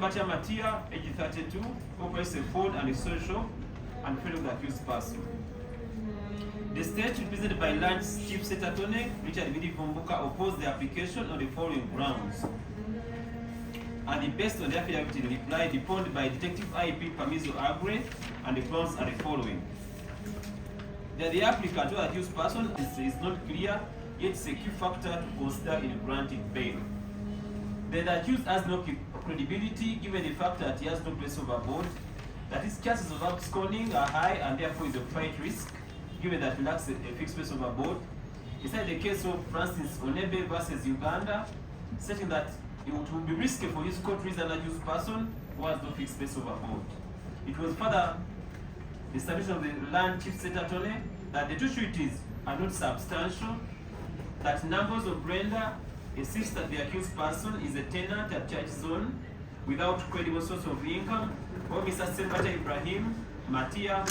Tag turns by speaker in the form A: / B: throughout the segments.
A: Sembatia Matia, age 32, who operates a phone and a social and friend of the accused person. The state, represented by Land Chief State Attorney Richard Bidi Vumbuka, opposed the application on the following grounds. And based on the affidavit in reply deponed by Detective IP Pamizo Agre, and the grounds are the following. That the applicant or accused person is not clear, yet it's a key factor to consider in granting bail. The accused has no credibility given the fact that he has no place overboard, that his chances of absconding are high and therefore is a flight risk, given that he lacks a fixed place overboard. Besides the case of Francis Onebe versus Uganda, stating that it would be risky for his court to release an accused person who has no fixed place overboard. It was further the submission of the Land Chief State Attorney that the two sureties are not substantial, that numbers of render insist that the accused person is a tenant at church zone without credible source of income, or Mr. Sembata Ibrahim Matia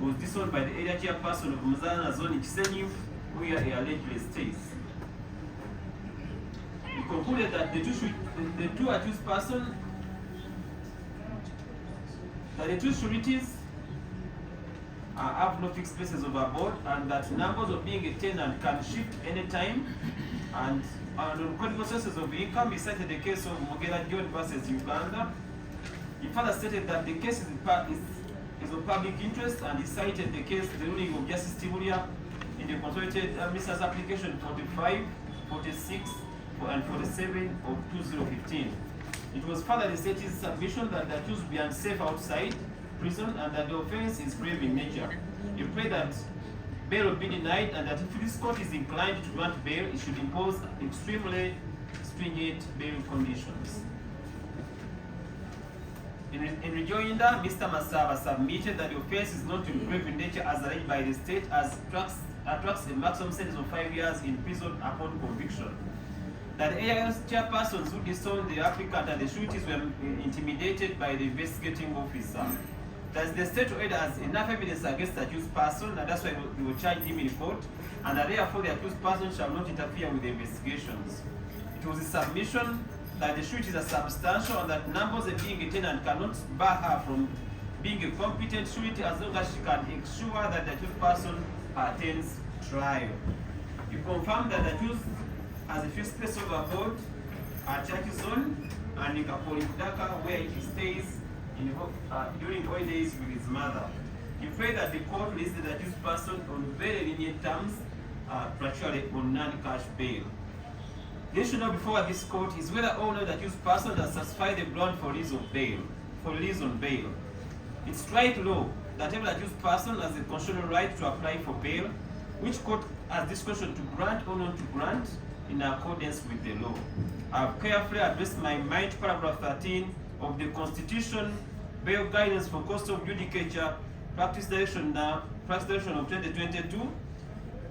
A: was disowned by the area chairperson of Muzana zone in Chisenyi, where he allegedly stays. He concluded that the two accused persons, that the two sureties have no fixed places overboard, and that numbers of being a tenant can shift anytime, and on credible sources of income. He cited the case of Mogera John versus Uganda. He further stated that the case is of public interest, and he cited the case, the ruling of Justice Tiburia in the consolidated Minister's application 45, 46, and 47 of 2015. It was further the state's submission that the accused will be unsafe outside prison and that the offense is grave in nature. He prayed that bail will be denied, and that if this court is inclined to grant bail, it should impose extremely stringent bail conditions. In rejoinder, Mr. Masaba submitted that the offense is not in grave in nature as alleged by the state, as attracts a maximum sentence of 5 years in prison upon conviction. That the area chairpersons who disowned the applicant and the sureties were intimidated by the investigating officer. That the state already has enough evidence against the accused person, and that's why we will charge him in court, and that therefore the accused person shall not interfere with the investigations. It was a submission that the sureties are substantial, and that numbers of being a tenant cannot bar her from being a competent surety as long as she can ensure that the accused person attends trial. You confirm that the accused has a fixed place overboard at Church Zone and in Kapoli Kudaka, where he stays during holidays with his mother. You pray that the court release the accused person on very lenient terms, virtually on non-cash bail. The issue now before this court is whether or not the accused person has satisfied the ground for release on bail. It's strike law that every accused person has a constitutional right to apply for bail, which court has discretion to grant or not to grant in accordance with the law. I have carefully addressed my mind to paragraph 13 of the Constitution, Bail Guidance for Cost of Judicature, Practice Direction of 2022,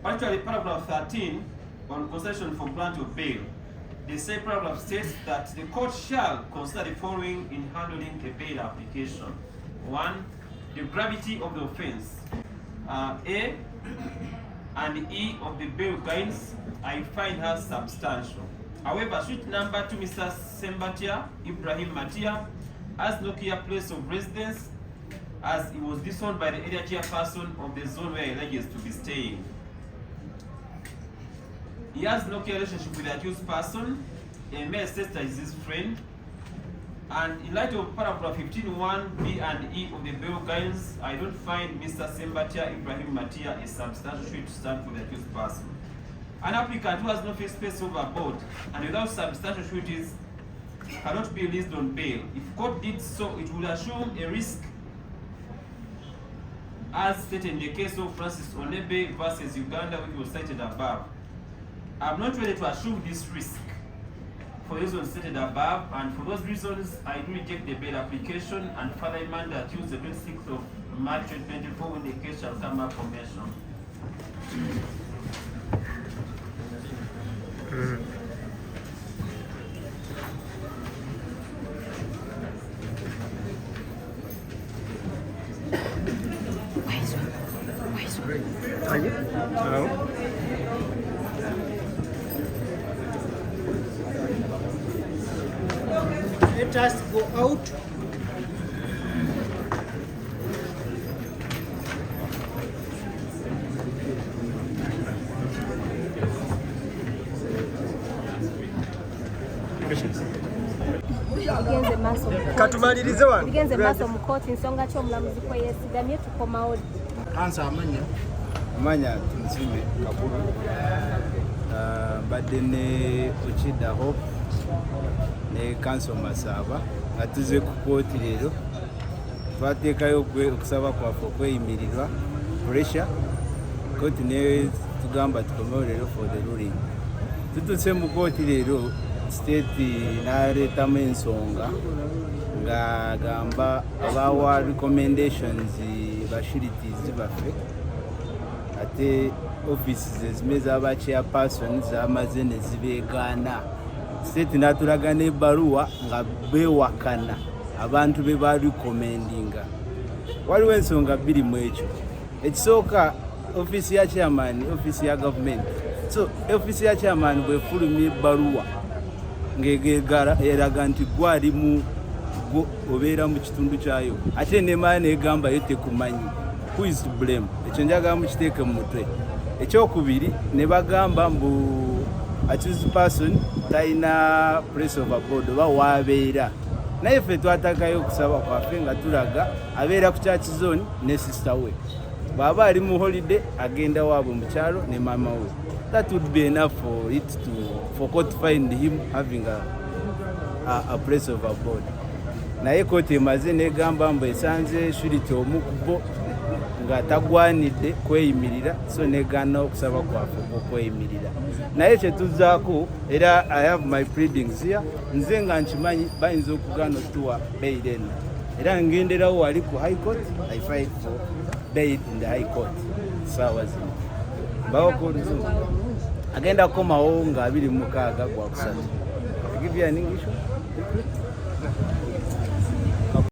A: particularly paragraph 13 on concession for grant of bail. The same paragraph states that the court shall consider the following in handling a bail application. 1. The gravity of the offense. A and E of the bail guidance I find her substantial. However, suit number 2, Mr. Sembatia Ibrahim Matia, has no clear place of residence, as he was disowned by the area chairperson of the zone where he alleges to be staying. He has no clear relationship with the accused person. A male states that is his friend. And in light of paragraph 15(1) B and E of the bail guidance, I don't find Mr. Sembatia Ibrahim Matia a substantial suit to stand for the accused person. An applicant who has no fixed place overboard and without substantial sureties cannot be released on bail. If court did so, it would assume a risk, as stated in the case of Francis Onebe versus Uganda, which was cited above. I'm not ready to assume this risk for reasons stated above, and for those reasons, I do reject the bail application and further demand that Tuesday, 26th of March 2024, when the case shall come up for mention.
B: Hello. Let us go out.
C: Katumalirize wano.
D: Bigenze maaso mu kooti nsonga ki omulamuzi kwe yeesigamye tukomawo.
B: Ansa amanya.
E: Amanya Tunzime Kakulu. Mbadde ne Uchida Hope ne Council Masaba nga tuze ku kooti leero. Twateekayo okusaba kwaffe okweyimirirwa pressure. Kooti ne tugamba tukomewo leero for the ruling. Tutuse mu kooti leero state n'aleetamu ensonga ng'agamba abawa recommendations bashirities baffe ate offices ezimwe z'aba chairperson zamaze ne zibeegaana. State n'atulaga n'ebbaluwa nga beewakana abantu be barecommendinga. Waliwo ensonga bbiri mu ekyo. Ekisooka office ya chairman, office ya government. So office ya chairman bwefulumya ebbaluwa ngegegara eraga nti gwali mu obeera mu kitundu kyayo ate nemala negamba yo tekumanyi. Who is to blame? Ekyo njagala mukiteeke mu mutwe. Ekyokubiri ne bagamba mbu accused person talina place of abode oba waabeera. Naye ffe twatakayo okusaba kwaffe nga tulaga abeera ku church zone ne sister we. Bw'aba ali mu holiday agenda waabwe mu kyalo ne mama we. That would be enough for court to find him having a place of abode. Naye kooti emaze negamba mbu esanze surity omu kubo nga tagwanidde kweyimirira, so negaana okusaba kwaffe okweyimirira. Naye kyetuzaako era I have my pleadings here, nze nga nkimanyi bayinza okugaana okutuwa bail eno era ngenderawo wali ku high court. I fight for bail in the high court saawa zino mbawoko oluzungu agenda kukomawo nga 26 gwa kusatu. Give you an English one?